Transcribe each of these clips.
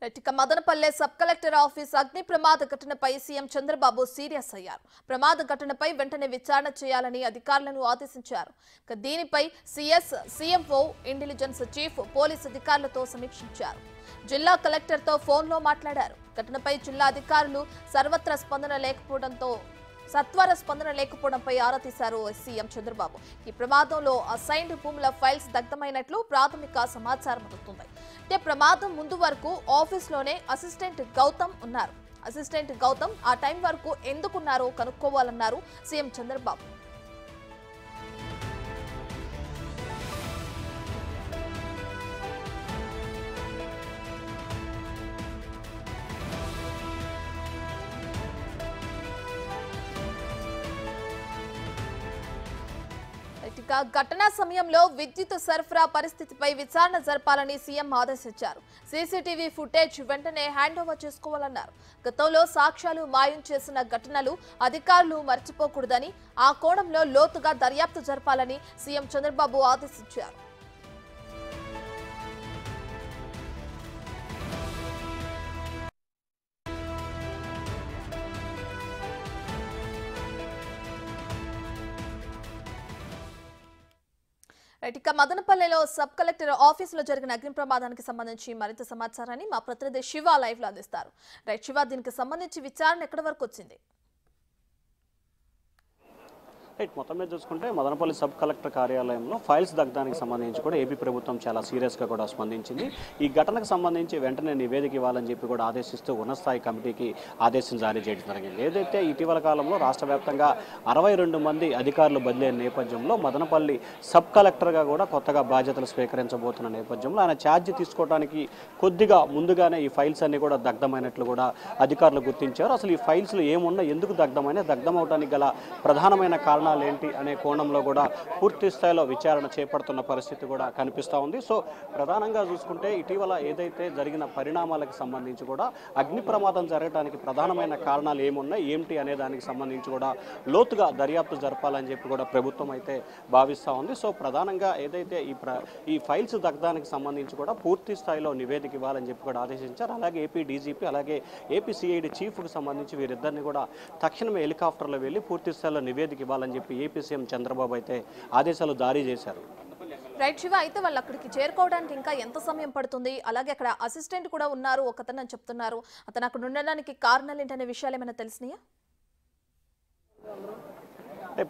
ఇక Madanapalle sub collector office అగ్ని ప్రమాద ఘటనపై సీఎం చంద్రబాబు సీరియస్ అయ్యారు. ప్రమాద ఘటనపై వెంటనే విచారణ చేయాలని అధికారులను ఆదేశించారు. దీనిపై సీఎంఓ ఇంటెలిజెన్స్ చీఫ్ పోలీస్ అధికారులతో సమీక్షించారు. జిల్లా కలెక్టర్తో ఫోన్లో మాట్లాడారు. ఘటనపై జిల్లా అధికారులు సత్వర స్పందన లేకపోవడంపై ఆరా తీశారు సీఎం చంద్రబాబు. ఈ ప్రమాదంలో అసైన్డ్ భూముల ఫైల్స్ దగ్ధమైనట్లు ప్రాథమిక సమాచారం అందుతుంది. ప్రమాదం ముందు వరకు ఆఫీస్లోనే అసిస్టెంట్ గౌతమ్ ఉన్నారు. అసిస్టెంట్ గౌతమ్ ఆ టైం వరకు ఎందుకున్నారో కనుక్కోవాలన్నారు సీఎం చంద్రబాబు. ఘటనా సమయంలో విద్యుత్ సరఫరా పరిస్థితిపై విచారణ జరపాలని సీఎం ఆదేశించారు. సీసీటీవీ ఫుటేజ్ వెంటనే హ్యాండ్ ఓవర్ చేసుకోవాలన్నారు. గతంలో సాక్ష్యాలు మాయం చేసిన ఘటనలు అధికారులు మర్చిపోకూడదని, ఆ కోణంలో లోతుగా దర్యాప్తు జరపాలని సీఎం చంద్రబాబు ఆదేశించారు. ఇక మదనపల్లెలో సబ్ కలెక్టర్ ఆఫీసులో జరిగిన అగ్ని ప్రమాదానికి సంబంధించి మరింత సమాచారాన్ని మా ప్రతినిధి శివ లైవ్ లో అందిస్తారు. శివ, దీనికి సంబంధించి విచారణ ఎక్కడి వరకు వచ్చింది? మొత్తం మీద చూసుకుంటే మదనపల్లి సబ్ కలెక్టర్ కార్యాలయంలో ఫైల్స్ దగ్ధానికి సంబంధించి కూడా ఏపీ ప్రభుత్వం చాలా సీరియస్గా కూడా స్పందించింది. ఈ ఘటనకు సంబంధించి వెంటనే నివేదిక ఇవ్వాలని చెప్పి కూడా ఆదేశిస్తూ ఉన్నత స్థాయి కమిటీకి ఆదేశం జారీ చేయడం జరిగింది. ఏదైతే ఇటీవల కాలంలో రాష్ట్ర వ్యాప్తంగా 62 మంది అధికారులు బదిలీ అయిన నేపథ్యంలో మదనపల్లి సబ్ కలెక్టర్గా కూడా కొత్తగా బాధ్యతలు స్వీకరించబోతున్న నేపథ్యంలో ఆయన ఛార్జ్ తీసుకోవడానికి కొద్దిగా ముందుగానే ఈ ఫైల్స్ అన్ని కూడా దగ్ధమైనట్లు కూడా అధికారులు గుర్తించారు. అసలు ఈ ఫైల్స్లో ఏమున్నా, ఎందుకు దగ్ధం అవడానికి గల ప్రధానమైన కారణం ఏంటి అనే కోణంలో కూడా పూర్తి స్థాయిలో విచారణ చేపడుతున్న పరిస్థితి కూడా కనిపిస్తూ ఉంది. సో ప్రధానంగా చూసుకుంటే ఇటీవల ఏదైతే జరిగిన పరిణామాలకు సంబంధించి కూడా అగ్ని ప్రమాదం జరగడానికి ప్రధానమైన కారణాలు ఏమున్నాయి, ఏమిటి అనే దానికి సంబంధించి కూడా లోతుగా దర్యాప్తు జరపాలని చెప్పి కూడా ప్రభుత్వం అయితే భావిస్తూ ఉంది. సో ప్రధానంగా ఏదైతే ఈ ఫైల్స్ దగ్ధానికి సంబంధించి కూడా పూర్తి స్థాయిలో నివేదిక ఇవ్వాలని చెప్పి కూడా ఆదేశించారు. అలాగే ఏపీ డీజీపీ అలాగే ఏపీ సిఐడి చీఫ్కి సంబంధించి వీరిద్దరిని కూడా తక్షణమే హెలికాప్టర్లో వెళ్ళి పూర్తి స్థాయిలో నివేదిక ఇవ్వాలని చెప్పి ఏపీ సీఎం చంద్రబాబు అయితే ఆదేశాలు జారీ చేశారు. రైట్ శివ, అయితే వాళ్ళు అక్కడికి చేరుకోవడానికి ఇంకా ఎంత సమయం పడుతుంది? అలాగే అక్కడ అసిస్టెంట్ కూడా ఉన్నారు ఒకతను అని చెప్తున్నారు. అతను అక్కడ ఉండడానికి కారణాలు ఏంటనే విషయాలు ఏమైనా తెలిసినాయా?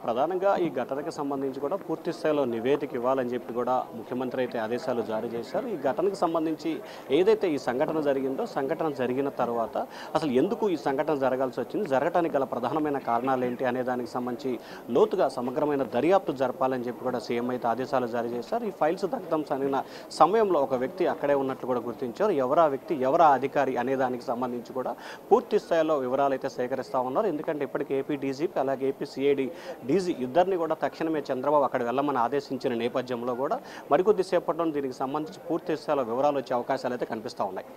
ప్రధానంగా ఈ ఘటనకు సంబంధించి కూడా పూర్తి స్థాయిలో నివేదిక ఇవ్వాలని చెప్పి కూడా ముఖ్యమంత్రి అయితే ఆదేశాలు జారీ చేశారు. ఈ ఘటనకు సంబంధించి ఏదైతే ఈ సంఘటన జరిగిందో, సంఘటన జరిగిన తర్వాత అసలు ఎందుకు ఈ సంఘటన జరగాల్సి వచ్చింది, జరగడానికి గల ప్రధానమైన కారణాలు ఏంటి అనే దానికి సంబంధించి లోతుగా సమగ్రమైన దర్యాప్తు జరపాలని చెప్పి కూడా సీఎం అయితే ఆదేశాలు జారీ చేశారు. ఈ ఫైల్స్ దగ్ధం జరిగిన సమయంలో ఒక వ్యక్తి అక్కడే ఉన్నట్లు కూడా గుర్తించారు. ఎవరా వ్యక్తి, ఎవరా అధికారి అనే దానికి సంబంధించి కూడా పూర్తి స్థాయిలో వివరాలు అయితే సేకరిస్తూ ఉన్నారు. ఎందుకంటే ఇప్పటికీ ఏపీ డీజీపీ అలాగే ఏపీ సిఐడి డీజీ ఇద్దరిని కూడా తక్షణమే చంద్రబాబు అక్కడ వెళ్ళమని ఆదేశించిన నేపథ్యంలో కూడా మరికొద్ది సేపట్లో దీనికి సంబంధించి పూర్తి స్థాయిలో వివరాలు వచ్చే అవకాశాలు అయితే కనిపిస్తూ ఉన్నాయి.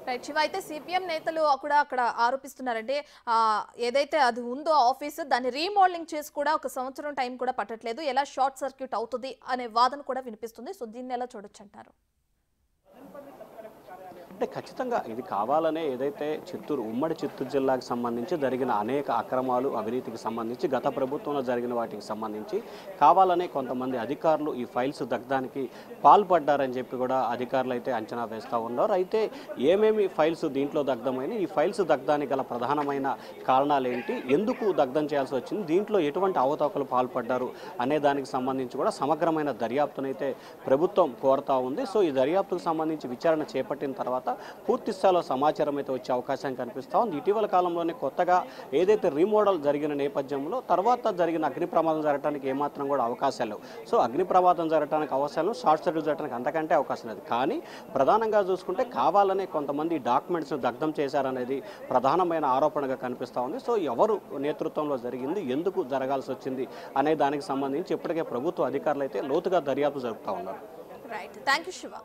రైట్ శివ, అయితే సిపిఎం నేతలు కూడా అక్కడ ఆరోపిస్తున్నారంటే ఏదైతే అది ఉందో ఆఫీసు, దాన్ని రీమోడలింగ్ చేసి కూడా 1 సంవత్సరం టైం కూడా పట్టట్లేదు, ఎలా షార్ట్ సర్క్యూట్ అవుతుంది అనే వాదన కూడా వినిపిస్తుంది. సో దీన్ని ఎలా చూడొచ్చు అంటారు? అంటే ఖచ్చితంగా ఇది కావాలనే ఏదైతే ఉమ్మడి చిత్తూరు జిల్లాకు సంబంధించి జరిగిన అనేక అక్రమాలు, అవినీతికి సంబంధించి గత ప్రభుత్వంలో జరిగిన వాటికి సంబంధించి కావాలనే కొంతమంది అధికారులు ఈ ఫైల్స్ దగ్ధానికి పాల్పడ్డారని చెప్పి కూడా అధికారులు అయితే అంచనా వేస్తూ ఉన్నారు. అయితే ఏమేమి ఫైల్స్ దీంట్లో దగ్ధమైన, ఈ ఫైల్స్ దగ్ధానికి గల ప్రధానమైన కారణాలు ఏంటి, ఎందుకు దగ్ధం చేయాల్సి వచ్చింది, దీంట్లో ఎటువంటి అవతవకలు పాల్పడ్డారు అనే దానికి సంబంధించి కూడా సమగ్రమైన దర్యాప్తునైతే ప్రభుత్వం కోరుతూ ఉంది. సో ఈ దర్యాప్తుకు సంబంధించి విచారణ చేపట్టిన తర్వాత పూర్తి స్థాయిలో సమాచారం అయితే వచ్చే అవకాశం కనిపిస్తూ ఉంది. ఇటీవల కాలంలోనే కొత్తగా ఏదైతే రీమోడల్ జరిగిన నేపథ్యంలో తర్వాత జరిగిన అగ్ని ప్రమాదం జరగడానికి ఏమాత్రం కూడా అవకాశాలు లేవు. సో అగ్ని ప్రమాదం జరగడానికి అవకాశాలు, షార్ట్ సర్క్యూట్ జరగడానికి అంతకంటే అవకాశం లేదు. కానీ ప్రధానంగా చూసుకుంటే కావాలనే కొంతమంది డాక్యుమెంట్స్ను దగ్ధం చేశారనేది ప్రధానమైన ఆరోపణగా కనిపిస్తూ ఉంది. సో ఎవరు నేతృత్వంలో జరిగింది, ఎందుకు జరగాల్సి వచ్చింది అనే దానికి సంబంధించి ఇప్పటికే ప్రభుత్వ అధికారులు అయితే లోతుగా దర్యాప్తు జరుపుతూ ఉన్నారు. Right, thank you Shiva.